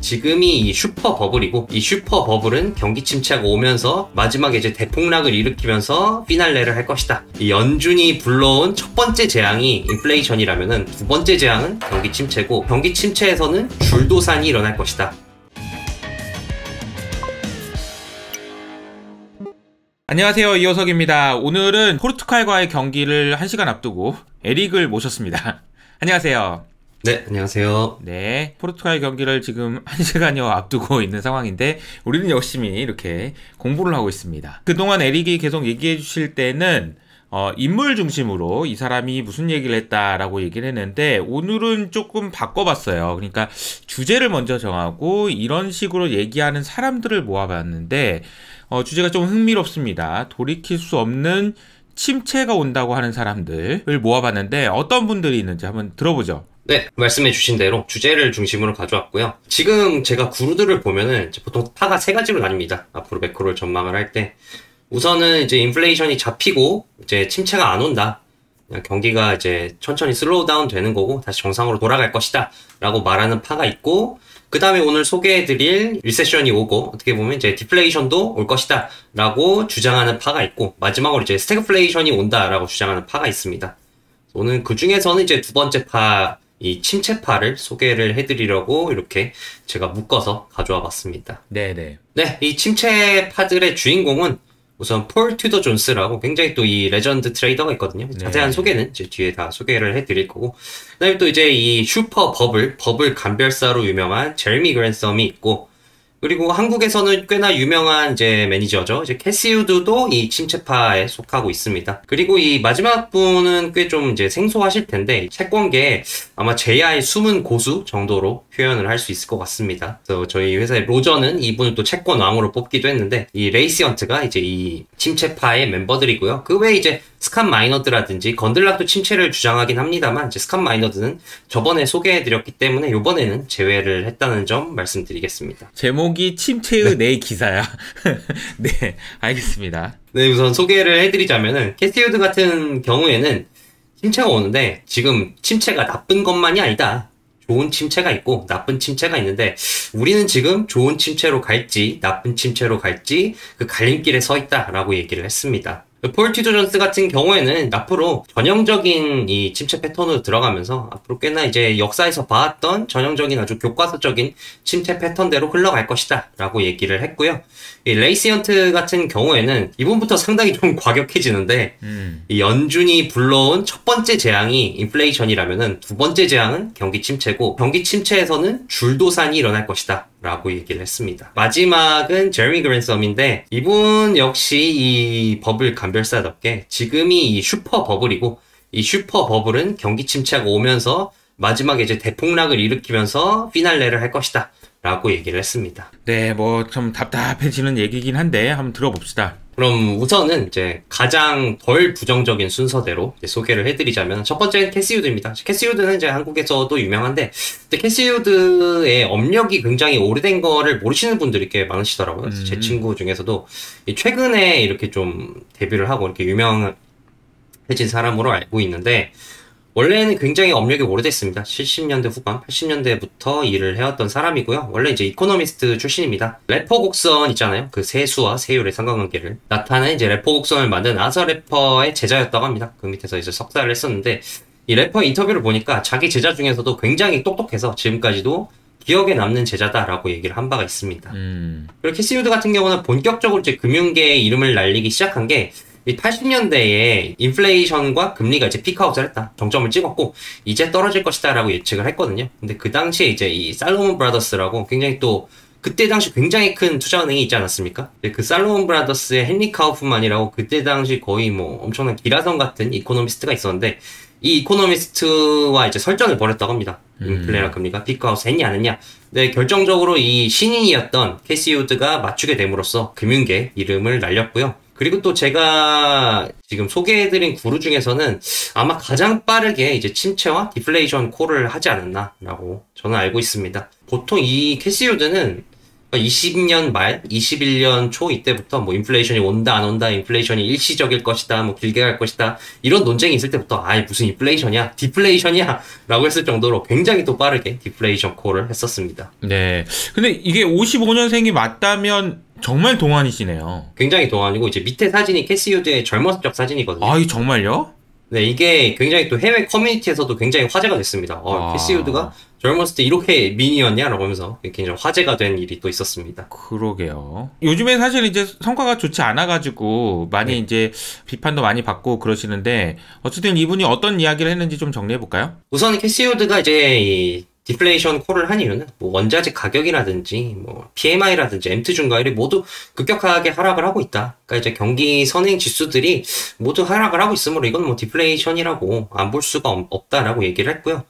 지금이 이 슈퍼 버블이고, 이 슈퍼 버블은 경기 침체가 오면서 마지막에 이제 대폭락을 일으키면서 피날레를 할 것이다. 이 연준이 불러온 첫 번째 재앙이 인플레이션이라면은 두 번째 재앙은 경기 침체고, 경기 침체에서는 줄도산이 일어날 것이다. 안녕하세요, 이호석입니다. 오늘은 포르투갈과의 경기를 1시간 앞두고 에릭을 모셨습니다. 안녕하세요. 네, 안녕하세요. 네, 포르투갈 경기를 지금 1시간여 앞두고 있는 상황인데 우리는 열심히 이렇게 공부를 하고 있습니다. 그동안 에릭이 계속 얘기해 주실 때는 인물 중심으로 이 사람이 무슨 얘기를 했다라고 얘기를 했는데, 오늘은 조금 바꿔봤어요. 그러니까 주제를 먼저 정하고 이런 식으로 얘기하는 사람들을 모아봤는데 주제가 좀 흥미롭습니다. 돌이킬 수 없는 침체가 온다고 하는 사람들을 모아봤는데 어떤 분들이 있는지 한번 들어보죠. 네, 말씀해 주신 대로 주제를 중심으로 가져왔고요. 지금 제가 구루들을 보면은 보통 파가 세 가지로 나뉩니다. 앞으로 매크로를 전망을 할 때. 우선은 이제 인플레이션이 잡히고 이제 침체가 안 온다. 그냥 경기가 이제 천천히 슬로우 다운 되는 거고 다시 정상으로 돌아갈 것이다 라고 말하는 파가 있고, 그 다음에 오늘 소개해드릴 리세션이 오고 어떻게 보면 이제 디플레이션도 올 것이다 라고 주장하는 파가 있고, 마지막으로 이제 스태그플레이션이 온다 라고 주장하는 파가 있습니다. 오늘 그 중에서는 이제 두 번째 파, 이 침체파를 소개를 해드리려고 이렇게 제가 묶어서 가져와 봤습니다. 네네. 네, 이 침체파들의 주인공은 우선 폴 튜더 존스라고 굉장히 또 이 레전드 트레이더가 있거든요. 네. 자세한 소개는 이제 뒤에 다 소개를 해드릴 거고, 그다음에 또 이제 이 슈퍼 버블 감별사로 유명한 제레미 그랜섬이 있고, 그리고 한국에서는 꽤나 유명한 이제 매니저죠. 이제 캐시 우드도 이 침체파에 속하고 있습니다. 그리고 이 마지막 분은 꽤 좀 이제 생소하실 텐데, 채권계에 아마 제야의 숨은 고수 정도로 표현을 할 수 있을 것 같습니다. 그래서 저희 회사의 로저는 이분을 또 채권 왕으로 뽑기도 했는데, 이 레이시 헌트가 이제 이 침체파의 멤버들이고요. 그 외에 이제 스캇 마이너드라든지 건들락도 침체를 주장하긴 합니다만, 이제 스캇 마이너드는 저번에 소개해드렸기 때문에 이번에는 제외를 했다는 점 말씀드리겠습니다. 제목이 침체의 내 기사야. 네, 알겠습니다. 네, 우선 소개를 해드리자면은 캐시 우드 같은 경우에는 침체가 오는데, 지금 침체가 나쁜 것만이 아니다. 좋은 침체가 있고 나쁜 침체가 있는데, 우리는 지금 좋은 침체로 갈지 나쁜 침체로 갈지 그 갈림길에 서 있다라고 얘기를 했습니다. 폴 튜더 존스 같은 경우에는 앞으로 전형적인 이 침체 패턴으로 들어가면서 앞으로 꽤나 이제 역사에서 봐왔던 전형적인 아주 교과서적인 침체 패턴대로 흘러갈 것이다 라고 얘기를 했고요. 이 레이시 헌트 같은 경우에는 이분부터 상당히 좀 과격해지는데, 이 연준이 불러온 첫 번째 재앙이 인플레이션이라면은 두 번째 재앙은 경기 침체고, 경기 침체에서는 줄도산이 일어날 것이다 라고 얘기를 했습니다. 마지막은 제레미 그랜섬인데, 이분 역시 이 버블 감별사답게 지금이 이 슈퍼 버블이고, 이 슈퍼 버블은 경기 침체가 오면서 마지막에 이제 대폭락을 일으키면서 피날레를 할 것이다 라고 얘기를 했습니다. 네, 뭐 좀 답답해지는 얘기긴 한데 한번 들어봅시다. 그럼 우선은 이제 가장 덜 부정적인 순서대로 이제 소개를 해드리자면, 첫 번째는 캐시 우드입니다. 캐시 우드는 이제 한국에서도 유명한데, 근데 캐시 우드의 업력이 굉장히 오래된 거를 모르시는 분들이 꽤 많으시더라고요. 제 친구 중에서도 최근에 이렇게 좀 데뷔를 하고 이렇게 유명해진 사람으로 알고 있는데, 원래는 굉장히 업력이 오래됐습니다. 70년대 후반, 80년대부터 일을 해왔던 사람이고요. 원래 이제 이코노미스트 출신입니다. 래퍼 곡선 있잖아요. 그 세수와 세율의 상관관계를 나타낸 이제 래퍼 곡선을 만든 아서 래퍼의 제자였다고 합니다. 그 밑에서 이제 석사를 했었는데, 이 래퍼 인터뷰를 보니까 자기 제자 중에서도 굉장히 똑똑해서 지금까지도 기억에 남는 제자다라고 얘기를 한 바가 있습니다. 그리고 캐시 우드 같은 경우는 본격적으로 이제 금융계의 이름을 날리기 시작한 게 이 80년대에 인플레이션과 금리가 이제 피크아웃을 했다. 정점을 찍었고 이제 떨어질 것이다 라고 예측을 했거든요. 근데 그 당시에 이제 이 살로몬 브라더스라고 굉장히 또 그때 당시 굉장히 큰 투자은행이 있지 않았습니까? 그 살로몬 브라더스의 헨리 카우프만이라고 그때 당시 거의 뭐 엄청난 기라성 같은 이코노미스트가 있었는데, 이 이코노미스트와 이제 설전을 벌였다고 합니다. 인플레나 금리가 피크아웃 했냐 안 했냐. 근데 결정적으로 이 신인이었던 캐시 우드가 맞추게 됨으로써 금융계 이름을 날렸고요. 그리고 또 제가 지금 소개해드린 구루 중에서는 아마 가장 빠르게 이제 침체와 디플레이션 콜을 하지 않았나라고 저는 알고 있습니다. 보통 이 캐시 우드는 그러니까 20년 말, 21년 초 이때부터 뭐 인플레이션이 온다 안 온다, 인플레이션이 일시적일 것이다, 뭐 길게 갈 것이다 이런 논쟁이 있을 때부터 무슨 인플레이션이야, 디플레이션이야 라고 했을 정도로 굉장히 또 빠르게 디플레이션 콜을 했었습니다. 네. 근데 이게 55년생이 맞다면 정말 동안이시네요. 굉장히 동안이고 이제 밑에 사진이 캐시 휴드의 젊었을 적 사진이거든요. 아, 이 정말요? 네, 이게 굉장히 또 해외 커뮤니티에서도 굉장히 화제가 됐습니다. 캐시 휴드가 젊었을 때 이렇게 미니였냐라고 하면서 굉장히 화제가 된 일이 또 있었습니다. 그러게요. 요즘에 사실 이제 성과가 좋지 않아가지고 많이 이제 비판도 많이 받고 그러시는데 어쨌든 이분이 어떤 이야기를 했는지 좀 정리해볼까요? 우선 캐시 휴드가 이제 이 디플레이션 콜을 한 이유는 뭐 원자재 가격이라든지 뭐 PMI라든지 M2 증가율이 모두 급격하게 하락을 하고 있다. 그러니까 이제 경기 선행 지수들이 모두 하락을 하고 있으므로 이건 뭐 디플레이션이라고 안 볼 수가 없다라고 얘기를 했고요.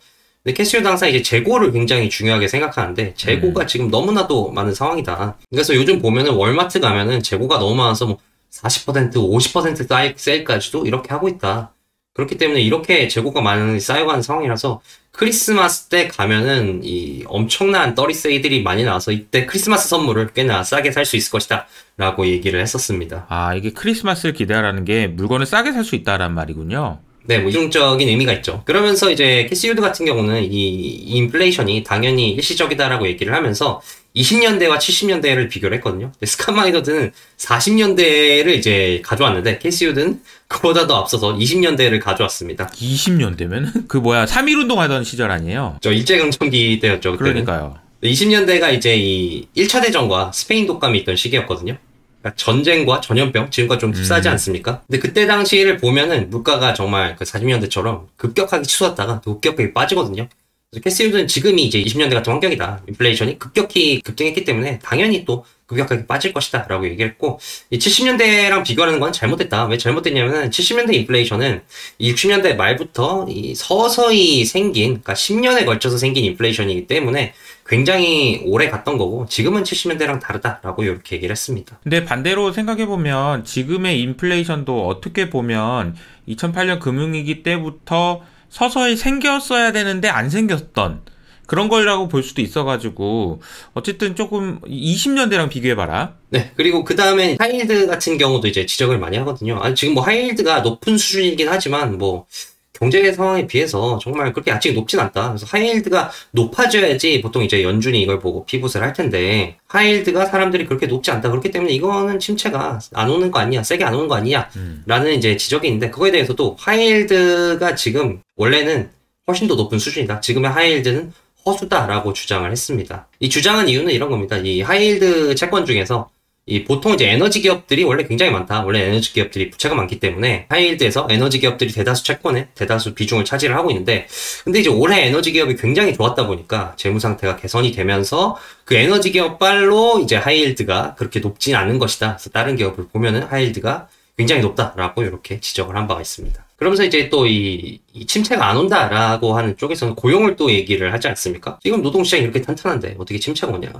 근데 캐시휴드 항상 이제 재고를 굉장히 중요하게 생각하는데 재고가 지금 너무나도 많은 상황이다. 그래서 요즘 보면은 월마트 가면은 재고가 너무 많아서 뭐 40%, 50% 세일까지도 이렇게 하고 있다. 그렇기 때문에 이렇게 재고가 많이 쌓여가는 상황이라서 크리스마스 때 가면은 이 엄청난 떨이 세일들이 많이 나와서 이때 크리스마스 선물을 꽤나 싸게 살 수 있을 것이다 라고 얘기를 했었습니다. 아, 이게 크리스마스를 기대하라는 게 물건을 싸게 살 수 있다라는 말이군요. 네, 뭐 이중적인 의미가 있죠. 그러면서 이제 캐시휴드 같은 경우는 이 인플레이션이 당연히 일시적이다라고 얘기를 하면서 20년대와 70년대를 비교를 했거든요. 스카마이더드는 40년대를 이제 가져왔는데 캐시휴드는 그보다 더 앞서서 20년대를 가져왔습니다. 20년대면? 그 뭐야 3.1운동 하던 시절 아니에요? 저 일제강점기 때였죠. 그때는. 그러니까요. 20년대가 이제 이 1차 대전과 스페인 독감이 있던 시기였거든요. 그러니까 전쟁과 전염병, 지금과 좀 흡사하지 않습니까? 근데 그때 당시를 보면은 물가가 정말 그 40년대처럼 급격하게 치솟았다가 또 급격하게 빠지거든요. 그래서 캐시휴드는 지금이 이제 20년대 같은 환경이다. 인플레이션이 급격히 급등했기 때문에 당연히 또 급격하게 빠질 것이다 라고 얘기를 했고, 이 70년대랑 비교하는 건 잘못됐다. 왜 잘못됐냐면은 70년대 인플레이션은 이 60년대 말부터 이 서서히 생긴, 그러니까 10년에 걸쳐서 생긴 인플레이션이기 때문에 굉장히 오래 갔던 거고 지금은 70년대랑 다르다라고 이렇게 얘기를 했습니다. 근데 반대로 생각해보면 지금의 인플레이션도 어떻게 보면 2008년 금융위기 때부터 서서히 생겼어야 되는데 안 생겼던 그런 거라고 볼 수도 있어가지고 어쨌든 조금 20년대랑 비교해봐라. 네, 그리고 그 다음에 하이힐드 같은 경우도 이제 지적을 많이 하거든요. 지금 뭐 하이힐드가 높은 수준이긴 하지만 뭐 경제 상황에 비해서 정말 그렇게 아직 높진 않다. 그래서 하이힐드가 높아져야지 보통 이제 연준이 이걸 보고 피봇을 할 텐데 하이힐드가 사람들이 그렇게 높지 않다. 그렇기 때문에 이거는 침체가 안 오는 거 아니야, 세게 안 오는 거 아니야 라는 이제 지적이 있는데 그거에 대해서도 하이힐드가 지금 원래는 훨씬 더 높은 수준이다. 지금의 하이힐드는 허수다라고 주장을 했습니다. 이 주장한 이유는 이런 겁니다. 이 하이힐드 채권 중에서 이 보통 이제 에너지 기업들이 원래 굉장히 많다. 원래 에너지 기업들이 부채가 많기 때문에 하이힐드에서 에너지 기업들이 대다수 채권에 대다수 비중을 차지를 하고 있는데 근데 이제 올해 에너지 기업이 굉장히 좋았다 보니까 재무 상태가 개선이 되면서 그 에너지 기업 빨로 이제 하이힐드가 그렇게 높진 않은 것이다. 그래서 다른 기업을 보면은 하이힐드가 굉장히 높다라고 이렇게 지적을 한 바가 있습니다. 그러면서 이제 또 이 침체가 안 온다라고 하는 쪽에서는 고용을 또 얘기를 하지 않습니까? 지금 노동시장이 이렇게 탄탄한데 어떻게 침체가 오냐.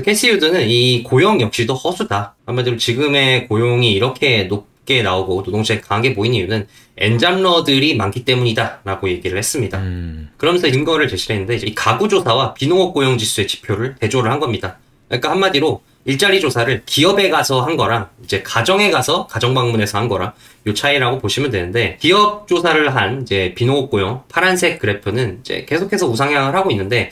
캐시휴드는 이 고용 역시도 허수다. 한마디로 지금의 고용이 이렇게 높게 나오고 노동시장이 강하게 보이는 이유는 엔잡러들이 많기 때문이다 라고 얘기를 했습니다. 그러면서 근거를 제시를 했는데 이제 이 가구조사와 비농업 고용지수의 지표를 대조를 한 겁니다. 그러니까 한마디로 일자리 조사를 기업에 가서 한 거랑 이제 가정에 가서 가정 방문해서 한 거랑 요 차이라고 보시면 되는데 기업 조사를 한 이제 비농업 고용 파란색 그래프는 이제 계속해서 우상향을 하고 있는데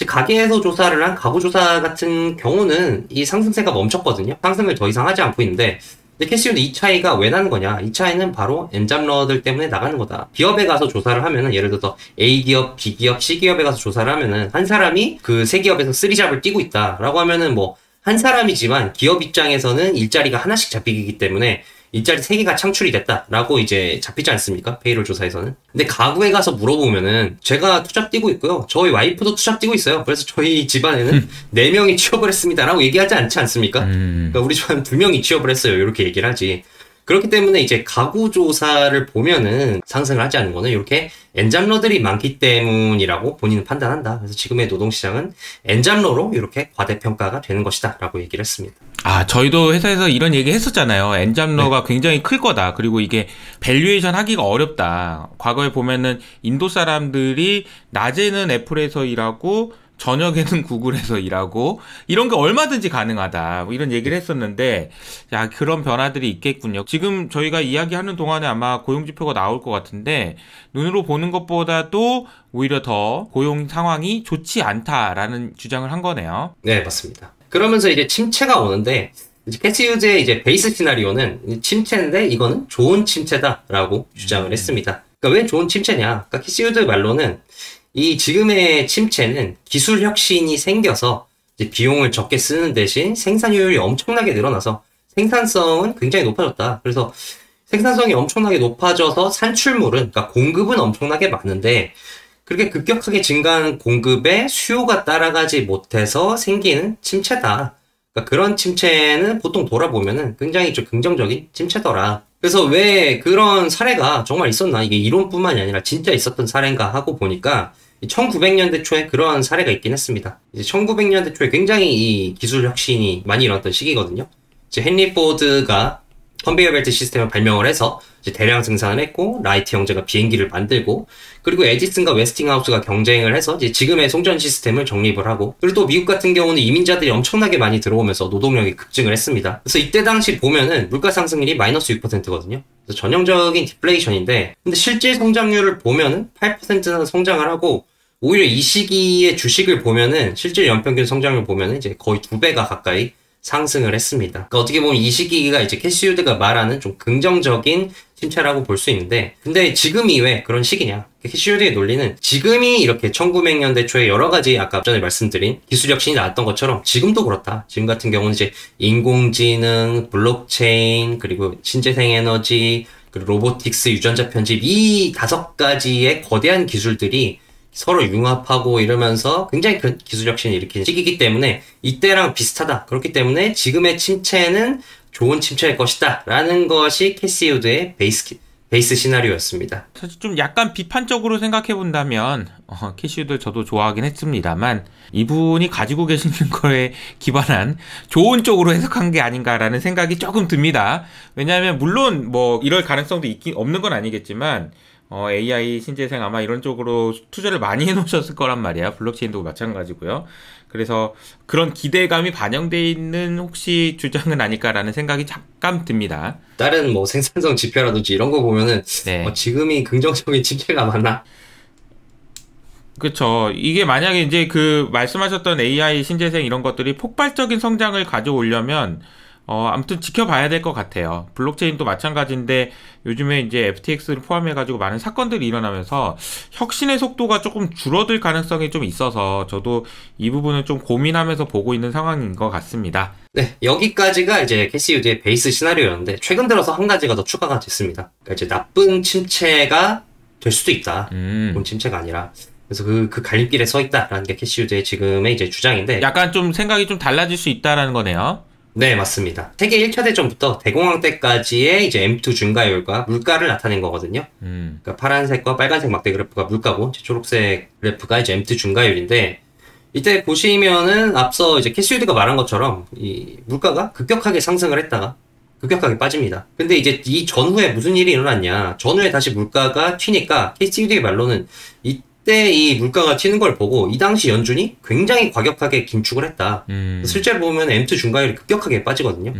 가게에서 조사를 한 가구 조사 같은 경우는 이 상승세가 멈췄거든요. 상승을 더 이상 하지 않고 있는데 근데 캐시휴드 이 차이가 왜 나는 거냐? 이 차이는 바로 엔잡러들 때문에 나가는 거다. 기업에 가서 조사를 하면은 예를 들어서 A기업, B기업, C기업에 가서 조사를 하면은 한 사람이 그 세 기업에서 쓰리잡을 뛰고 있다라고 하면은 뭐 한 사람이지만 기업 입장에서는 일자리가 하나씩 잡히기 때문에 일자리 3개가 창출이 됐다라고 이제 잡히지 않습니까? 페이롤 조사에서는. 근데 가구에 가서 물어보면은 제가 투잡 뛰고 있고요. 저희 와이프도 투잡 뛰고 있어요. 그래서 저희 집안에는 4명이 취업을 했습니다라고 얘기하지 않지 않습니까? 그러니까 우리 집안 2명이 취업을 했어요. 이렇게 얘기를 하지. 그렇기 때문에 이제 가구 조사를 보면은 상승을 하지 않는 거는 이렇게 엔잡러들이 많기 때문이라고 본인은 판단한다. 그래서 지금의 노동시장은 엔잡러로 이렇게 과대평가가 되는 것이다 라고 얘기를 했습니다. 아, 저희도 회사에서 이런 얘기 했었잖아요. 엔잡러가 굉장히 클 거다. 그리고 이게 밸류에이션 하기가 어렵다. 과거에 보면은 인도 사람들이 낮에는 애플에서 일하고 저녁에는 구글에서 일하고 이런 게 얼마든지 가능하다 뭐 이런 얘기를 했었는데 야 그런 변화들이 있겠군요. 지금 저희가 이야기하는 동안에 아마 고용지표가 나올 것 같은데 눈으로 보는 것보다도 오히려 더 고용 상황이 좋지 않다라는 주장을 한 거네요. 네, 맞습니다. 그러면서 이제 침체가 오는데 이제 캐시우드의 이제 베이스 시나리오는 침체인데 이거는 좋은 침체다라고 주장을 했습니다. 그러니까 왜 좋은 침체냐? 그러니까 캐시우드 말로는 이 지금의 침체는 기술 혁신이 생겨서 이제 비용을 적게 쓰는 대신 생산효율이 엄청나게 늘어나서 생산성은 굉장히 높아졌다. 그래서 생산성이 엄청나게 높아져서 산출물은, 그러니까 공급은 엄청나게 많은데 그렇게 급격하게 증가한 공급에 수요가 따라가지 못해서 생기는 침체다. 그러니까 그런 침체는 보통 돌아보면은 굉장히 좀 긍정적인 침체더라. 그래서 왜 그런 사례가 정말 있었나? 이게 이론뿐만이 아니라 진짜 있었던 사례인가 하고 보니까 1900년대 초에 그런 사례가 있긴 했습니다. 이제 1900년대 초에 굉장히 이 기술 혁신이 많이 일어났던 시기거든요. 이제 헨리 포드가 컨베이어 벨트 시스템을 발명을 해서 이제 대량 생산을 했고, 라이트 형제가 비행기를 만들고, 그리고 에디슨과 웨스팅하우스가 경쟁을 해서 이제 지금의 송전 시스템을 정립을 하고, 그리고 또 미국 같은 경우는 이민자들이 엄청나게 많이 들어오면서 노동력이 급증을 했습니다. 그래서 이때 당시 보면은 물가 상승률이 마이너스 6%거든요. 그래서 전형적인 디플레이션인데, 근데 실질 성장률을 보면은 8%나 성장을 하고, 오히려 이 시기의 주식을 보면은 실질 연평균 성장률 보면은 이제 거의 2배가 가까이 상승을 했습니다. 그러니까 어떻게 보면 이 시기가 이제 캐시우드가 말하는 좀 긍정적인 침체라고 볼 수 있는데, 근데 지금이 왜 그런 시기냐? 캐시우드의 논리는 지금이 이렇게 1900년대 초에 여러 가지 아까 전에 말씀드린 기술 혁신이 나왔던 것처럼 지금도 그렇다. 지금 같은 경우는 이제 인공지능, 블록체인, 그리고 신재생 에너지, 그리고 로보틱스, 유전자 편집 이 5가지의 거대한 기술들이 서로 융합하고 이러면서 굉장히 큰 기술 혁신을 일으키는 시기이기 때문에 이때랑 비슷하다. 그렇기 때문에 지금의 침체는 좋은 침체일 것이다. 라는 것이 캐시우드의 베이스 시나리오였습니다. 사실 좀 약간 비판적으로 생각해 본다면 캐시우드 저도 좋아하긴 했습니다만 이분이 가지고 계시는 거에 기반한 좋은 쪽으로 해석한 게 아닌가라는 생각이 조금 듭니다. 왜냐하면 물론 뭐 이럴 가능성도 없는 건 아니겠지만 AI, 신재생 아마 이런 쪽으로 투자를 많이 해놓으셨을 거란 말이야. 블록체인도 마찬가지고요. 그래서 그런 기대감이 반영돼 있는 혹시 주장은 아닐까라는 생각이 잠깐 듭니다. 다른 뭐 생산성 지표라든지 이런 거 보면은 네. 지금이 긍정적인 침체가 맞나? 그렇죠. 이게 만약에 이제 그 말씀하셨던 AI, 신재생 이런 것들이 폭발적인 성장을 가져오려면 아무튼 지켜봐야 될 것 같아요. 블록체인도 마찬가지인데 요즘에 이제 FTX를 포함해가지고 많은 사건들이 일어나면서 혁신의 속도가 조금 줄어들 가능성이 좀 있어서 저도 이 부분을 좀 고민하면서 보고 있는 상황인 것 같습니다. 네, 여기까지가 이제 캐시우드의 베이스 시나리오였는데 최근 들어서 한 가지가 더 추가가 됐습니다. 그러니까 이제 나쁜 침체가 될 수도 있다. 좋은 침체가 아니라. 그래서 그 갈림길에 서 있다라는 게 캐시우드의 지금의 이제 주장인데 약간 좀 생각이 좀 달라질 수 있다라는 거네요. 네, 맞습니다. 세계 1차 대전부터 대공황 때까지의 이제 M2 증가율과 물가를 나타낸 거거든요. 그러니까 파란색과 빨간색 막대 그래프가 물가고, 초록색 그래프가 이제 M2 증가율인데, 이때 보시면은 앞서 이제 캐시우드가 말한 것처럼 이 물가가 급격하게 상승을 했다가 급격하게 빠집니다. 근데 이제 이 전후에 무슨 일이 일어났냐? 전후에 다시 물가가 튀니까 캐시우드의 말로는 이때 이 물가가 튀는 걸 보고 이 당시 연준이 굉장히 과격하게 긴축을 했다. 실제로 보면 M2 증가율이 급격하게 빠지거든요.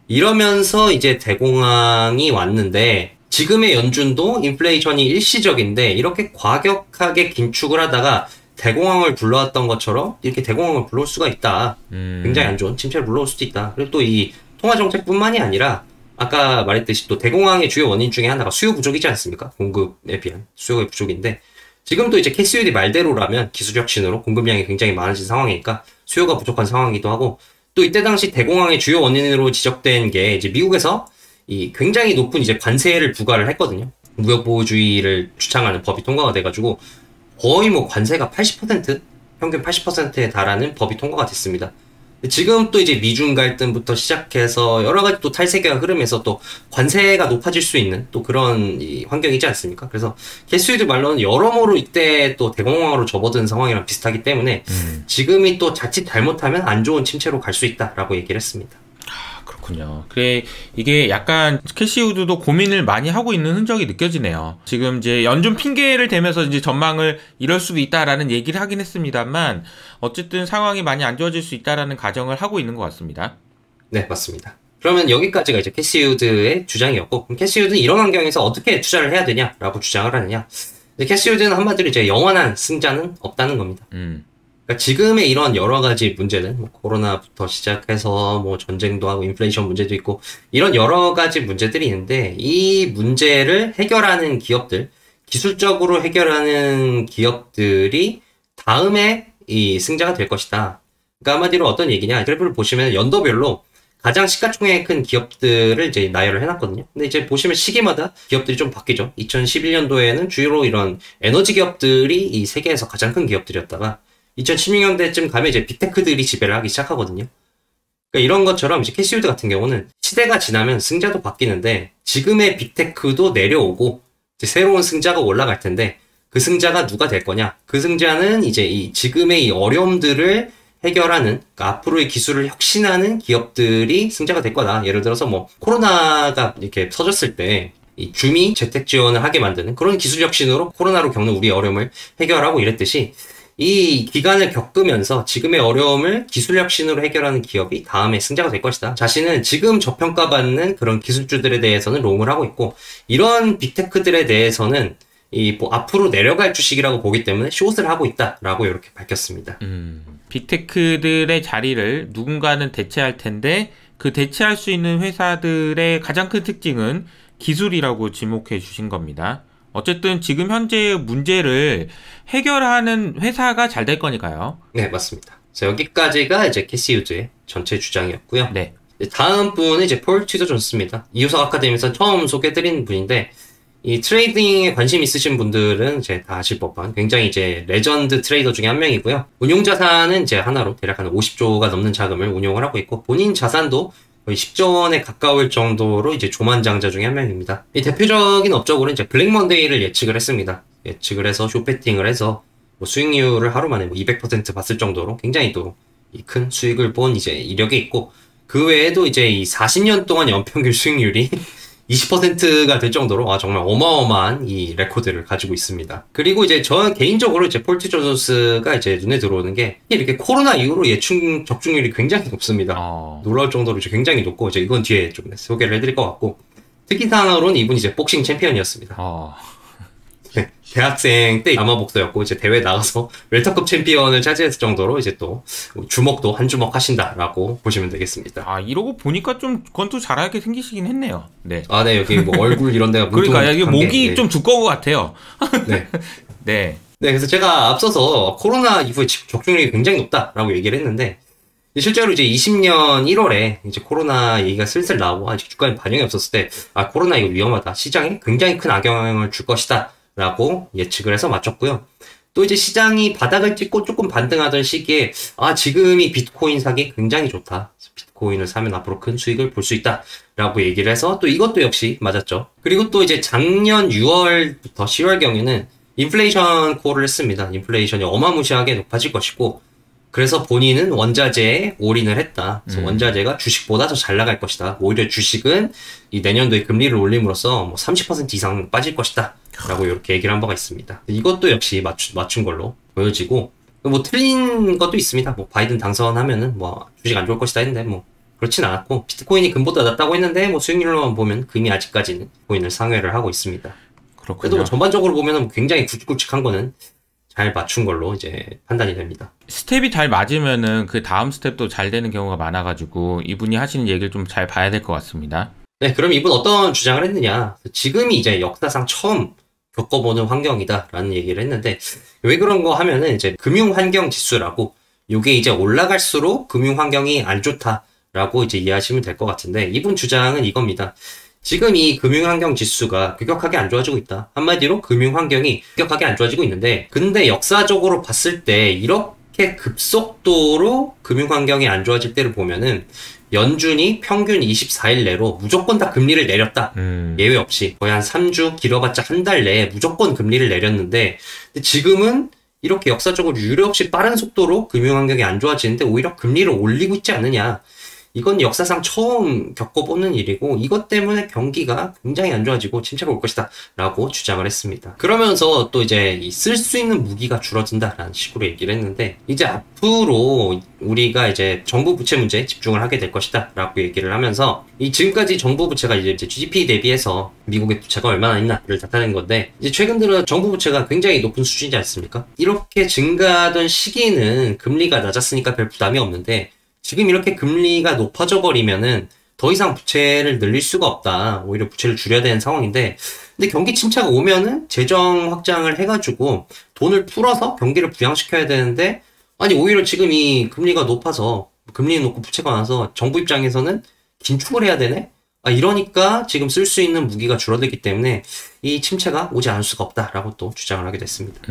이러면서 이제 대공황이 왔는데, 지금의 연준도 인플레이션이 일시적인데 이렇게 과격하게 긴축을 하다가 대공황을 불러왔던 것처럼 이렇게 대공황을 불러올 수가 있다. 굉장히 안 좋은 침체를 불러올 수도 있다. 그리고 또 이 통화정책뿐만이 아니라 아까 말했듯이 또 대공황의 주요 원인 중에 하나가 수요 부족이지 않습니까? 공급에 비한 수요의 부족인데, 지금도 이제 캐시우드 말대로라면 기술 혁신으로 공급량이 굉장히 많아진 상황이니까 수요가 부족한 상황이기도 하고, 또 이때 당시 대공황의 주요 원인으로 지적된 게 이제 미국에서 이 굉장히 높은 이제 관세를 부과를 했거든요. 무역보호주의를 주창하는 법이 통과가 돼가지고 거의 뭐 관세가 80%? 평균 80%에 달하는 법이 통과가 됐습니다. 지금 또 이제 미중 갈등부터 시작해서 여러 가지 또 탈세계가 흐르면서 또 관세가 높아질 수 있는 또 그런 이 환경이지 않습니까? 그래서 캐시우드 말로는 여러모로 이때 또 대공황으로 접어든 상황이랑 비슷하기 때문에 지금이 또 자칫 잘못하면 안 좋은 침체로 갈 수 있다라고 얘기를 했습니다. 그렇군요. 그래, 이게 약간 캐시우드도 고민을 많이 하고 있는 흔적이 느껴지네요. 지금 이제 연준 핑계를 대면서 이제 전망을 이럴 수도 있다라는 얘기를 하긴 했습니다만, 어쨌든 상황이 많이 안 좋아질 수 있다라는 가정을 하고 있는 것 같습니다. 네, 맞습니다. 그러면 여기까지가 이제 캐시우드의 주장이었고, 그럼 캐시우드는 이런 환경에서 어떻게 투자를 해야 되냐라고 주장을 하느냐. 캐시우드는 한마디로 이제 영원한 승자는 없다는 겁니다. 그러니까 지금의 이런 여러 가지 문제는 뭐 코로나부터 시작해서 뭐 전쟁도 하고 인플레이션 문제도 있고 이런 여러 가지 문제들이 있는데 이 문제를 해결하는 기업들, 기술적으로 해결하는 기업들이 다음에 이 승자가 될 것이다. 그러니까 한마디로 어떤 얘기냐. 그래프를 보시면 연도별로 가장 시가총액 큰 기업들을 이제 나열을 해놨거든요. 근데 이제 보시면 시기마다 기업들이 좀 바뀌죠. 2011년도에는 주로 이런 에너지 기업들이 이 세계에서 가장 큰 기업들이었다가 2016년대쯤 가면 이제 빅테크들이 지배를 하기 시작하거든요. 그러니까 이런 것처럼 이제 캐시우드 같은 경우는 시대가 지나면 승자도 바뀌는데 지금의 빅테크도 내려오고 이제 새로운 승자가 올라갈 텐데 그 승자가 누가 될 거냐? 그 승자는 이제 이 지금의 이 어려움들을 해결하는, 그러니까 앞으로의 기술을 혁신하는 기업들이 승자가 될 거다. 예를 들어서 뭐 코로나가 이렇게 터졌을 때 이 주미 재택 지원을 하게 만드는 그런 기술 혁신으로 코로나로 겪는 우리의 어려움을 해결하고 이랬듯이 이 기간을 겪으면서 지금의 어려움을 기술 혁신으로 해결하는 기업이 다음에 승자가 될 것이다. 자신은 지금 저평가받는 그런 기술주들에 대해서는 롱을 하고 있고 이런 빅테크들에 대해서는 이 뭐 앞으로 내려갈 주식이라고 보기 때문에 숏을 하고 있다라고 이렇게 밝혔습니다. 빅테크들의 자리를 누군가는 대체할 텐데 그 대체할 수 있는 회사들의 가장 큰 특징은 기술이라고 지목해 주신 겁니다. 어쨌든 지금 현재의 문제를 해결하는 회사가 잘 될 거니까요. 네, 맞습니다. 그래서 여기까지가 이제 캐시우드의 전체 주장이었고요. 네. 다음 분은 이제 폴 트위저 존스입니다. 이호석 아카데미에서 처음 소개해드린 분인데 이 트레이딩에 관심 있으신 분들은 이제 다 아실 법한 굉장히 이제 레전드 트레이더 중에 한 명이고요. 운용 자산은 이제 하나로 대략 한 50조가 넘는 자금을 운용을 하고 있고 본인 자산도 거의 10조 원에 가까울 정도로 이제 조만장자 중에 한 명입니다. 이 대표적인 업적으로 이제 블랙 먼데이를 예측을 했습니다. 예측을 해서 숏배팅을 해서 뭐 수익률을 하루 만에 뭐 200% 봤을 정도로 굉장히 또 큰 수익을 본 이제 이력이 있고 그 외에도 이제 이 40년 동안 연평균 수익률이 20%가 될 정도로 정말 어마어마한 이 레코드를 가지고 있습니다. 그리고 이제 저 개인적으로 이제 폴 트위저 존스가 이제 눈에 들어오는 게 이렇게 코로나 이후로 예측 적중률이 굉장히 높습니다. 놀라울 정도로 이제 굉장히 높고 이제 이건 뒤에 좀 소개를 해드릴 것 같고 특이사항으로는 이분이 이제 복싱 챔피언이었습니다. 네, 대학생 때 야마복서였고 이제 대회 나가서 웰터급 챔피언을 차지했을 정도로 이제 또 주먹도 한 주먹 하신다라고 보시면 되겠습니다. 이러고 보니까 좀 권투 잘하게 생기시긴 했네요. 네. 네, 여기 뭐 얼굴 이런 데가 그러니까 여기 목이 네. 좀 두꺼운 것 같아요. 네. 네. 네, 그래서 제가 앞서서 코로나 이후에 적중률이 굉장히 높다라고 얘기를 했는데 실제로 이제 20년 1월에 이제 코로나 얘기가 슬슬 나오고 아직 주가에 반영이 없었을 때 코로나 이거 위험하다. 시장에 굉장히 큰 악영향을 줄 것이다. 라고 예측을 해서 맞췄고요. 또 이제 시장이 바닥을 찍고 조금 반등하던 시기에 지금이 비트코인 사기 굉장히 좋다. 비트코인을 사면 앞으로 큰 수익을 볼 수 있다. 라고 얘기를 해서 또 이것도 역시 맞았죠. 그리고 또 이제 작년 6월부터 10월경에는 인플레이션 콜을 했습니다. 인플레이션이 어마무시하게 높아질 것이고 그래서 본인은 원자재에 올인을 했다. 그래서 원자재가 주식보다 더 잘 나갈 것이다. 오히려 주식은 이 내년도에 금리를 올림으로써 뭐 30% 이상 빠질 것이다. 라고 이렇게 얘기를 한 바가 있습니다. 이것도 역시 맞춘 걸로 보여지고 뭐 틀린 것도 있습니다. 뭐 바이든 당선하면은 뭐 주식 안 좋을 것이다 했는데 뭐 그렇진 않았고 비트코인이 금보다 낮다고 했는데 뭐 수익률로만 보면 금이 아직까지는 코인을 상회를 하고 있습니다. 그렇군요. 그래도 뭐 전반적으로 보면은 굉장히 굵직굵직한 거는 잘 맞춘 걸로 이제 판단이 됩니다. 스텝이 잘 맞으면은 그 다음 스텝도 잘 되는 경우가 많아가지고 이분이 하시는 얘기를 좀 잘 봐야 될 것 같습니다. 네, 그럼 이분 어떤 주장을 했느냐? 지금이 이제 역사상 처음 겪어보는 환경이다라는 얘기를 했는데 왜 그런 거 하면은 이제 금융환경 지수라고 요게 이제 올라갈수록 금융환경이 안 좋다라고 이제 이해하시면 될 것 같은데 이분 주장은 이겁니다. 지금 이 금융환경 지수가 급격하게 안 좋아지고 있다. 한마디로 금융환경이 급격하게 안 좋아지고 있는데 근데 역사적으로 봤을 때 이렇게 급속도로 금융환경이 안 좋아질 때를 보면은 연준이 평균 24일 내로 무조건 다 금리를 내렸다. 예외 없이. 거의 한 3주 길어봤자 한 달 내에 무조건 금리를 내렸는데 지금은 이렇게 역사적으로 유례 없이 빠른 속도로 금융환경이 안 좋아지는데 오히려 금리를 올리고 있지 않느냐. 이건 역사상 처음 겪어보는 일이고 이것 때문에 경기가 굉장히 안 좋아지고 침체가 올 것이다 라고 주장을 했습니다. 그러면서 또 이제 쓸 수 있는 무기가 줄어든다라는 식으로 얘기를 했는데 이제 앞으로 우리가 이제 정부 부채 문제에 집중을 하게 될 것이다 라고 얘기를 하면서 이 지금까지 정부 부채가 이제 GDP 대비해서 미국의 부채가 얼마나 있나를 나타낸 건데 이제 최근 들어 정부 부채가 굉장히 높은 수준이지 않습니까? 이렇게 증가하던 시기는 금리가 낮았으니까 별 부담이 없는데 지금 이렇게 금리가 높아져 버리면은 더 이상 부채를 늘릴 수가 없다. 오히려 부채를 줄여야 되는 상황인데 근데 경기 침체가 오면은 재정 확장을 해가지고 돈을 풀어서 경기를 부양시켜야 되는데 아니 오히려 지금 이 금리가 높아서 금리는 높고 부채가 많아서 정부 입장에서는 긴축을 해야 되네? 이러니까 지금 쓸 수 있는 무기가 줄어들기 때문에 이 침체가 오지 않을 수가 없다라고 또 주장을 하게 됐습니다.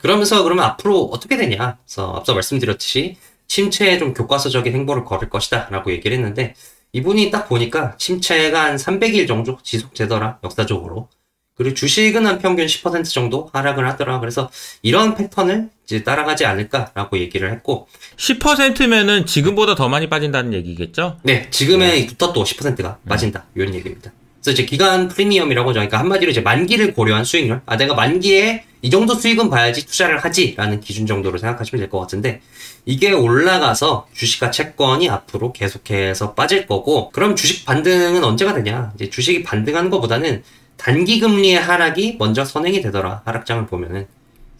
그러면서 그러면 앞으로 어떻게 되냐? 그래서 앞서 말씀드렸듯이 침체에 좀 교과서적인 행보를 걸을 것이다 라고 얘기를 했는데 이분이 딱 보니까 침체가 한 300일 정도 지속되더라 역사적으로. 그리고 주식은 한 평균 10% 정도 하락을 하더라. 그래서 이런 패턴을 이제 따라가지 않을까라고 얘기를 했고 10%면은 지금보다 더 많이 빠진다는 얘기겠죠? 네, 지금에부터 또 10%가 빠진다 이런 얘기입니다. 그래서 이제 기간 프리미엄이라고 하죠. 그러니까 한마디로 이제 만기를 고려한 수익률. 내가 만기에 이 정도 수익은 봐야지 투자를 하지라는 기준 정도로 생각하시면 될 것 같은데 이게 올라가서 주식과 채권이 앞으로 계속해서 빠질 거고 그럼 주식 반등은 언제가 되냐? 이제 주식이 반등하는 것보다는 단기 금리의 하락이 먼저 선행이 되더라. 하락장을 보면은.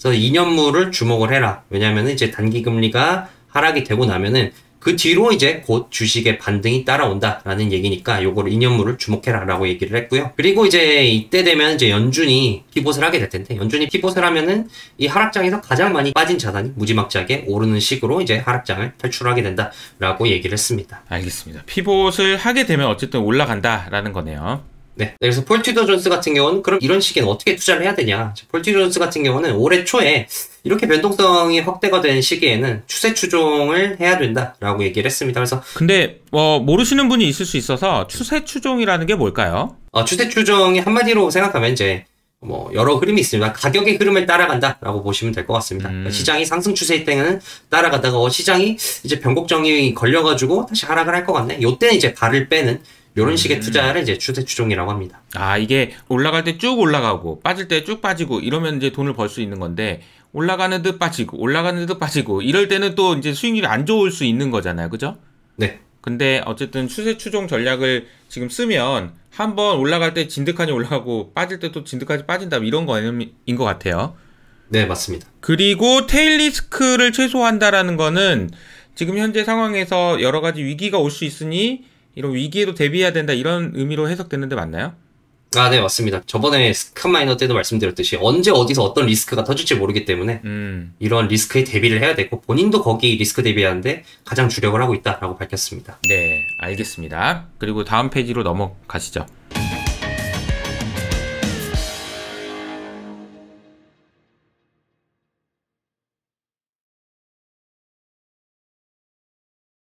그래서 2년물을 주목을 해라. 왜냐면은 이제 단기 금리가 하락이 되고 나면은 그 뒤로 이제 곧 주식의 반등이 따라온다라는 얘기니까 요거를 2년물을 주목해라라고 얘기를 했고요. 그리고 이제 이때 되면 이제 연준이 피봇을 하게 될 텐데 연준이 피봇을 하면은 이 하락장에서 가장 많이 빠진 자산이 무지막지하게 오르는 식으로 이제 하락장을 탈출하게 된다라고 얘기를 했습니다. 알겠습니다. 피봇을 하게 되면 어쨌든 올라간다라는 거네요. 네. 그래서 폴 트리저 존스 같은 경우는 그럼 이런 시기에는 어떻게 투자를 해야 되냐. 폴 트리저 존스 같은 경우는 올해 초에 이렇게 변동성이 확대가 된 시기에는 추세 추종을 해야 된다라고 얘기를 했습니다. 그래서 근데 모르시는 분이 있을 수 있어서 추세 추종이라는 게 뭘까요? 추세 추종이 한마디로 생각하면 이제 여러 흐름이 있습니다. 가격의 흐름을 따라간다라고 보시면 될 것 같습니다. 그러니까 시장이 상승 추세일 때는 따라가다가 시장이 이제 변곡점이 걸려가지고 다시 하락을 할 것 같네. 요때는 이제 발을 빼는 이런 식의 투자를 이제 추세 추종이라고 합니다. 이게 올라갈 때 쭉 올라가고 빠질 때 쭉 빠지고 이러면 이제 돈을 벌 수 있는 건데 올라가는 듯 빠지고 올라가는 듯 빠지고 이럴 때는 또 이제 수익률이 안 좋을 수 있는 거잖아요. 그죠? 네. 근데 어쨌든 추세 추종 전략을 지금 쓰면 한번 올라갈 때 진득하니 올라가고 빠질 때 또 진득하니 빠진다 이런 거인 것 같아요. 네, 맞습니다. 그리고 테일 리스크를 최소화한다라는 거는 지금 현재 상황에서 여러 가지 위기가 올 수 있으니 이런 위기에도 대비해야 된다 이런 의미로 해석되는데 맞나요? 네, 맞습니다. 저번에 스크 마이너 때도 말씀드렸듯이 언제 어디서 어떤 리스크가 터질지 모르기 때문에 이런 리스크에 대비를 해야 되고 본인도 거기 리스크 대비하는데 가장 주력을 하고 있다라고 밝혔습니다. 네, 알겠습니다. 그리고 다음 페이지로 넘어가시죠.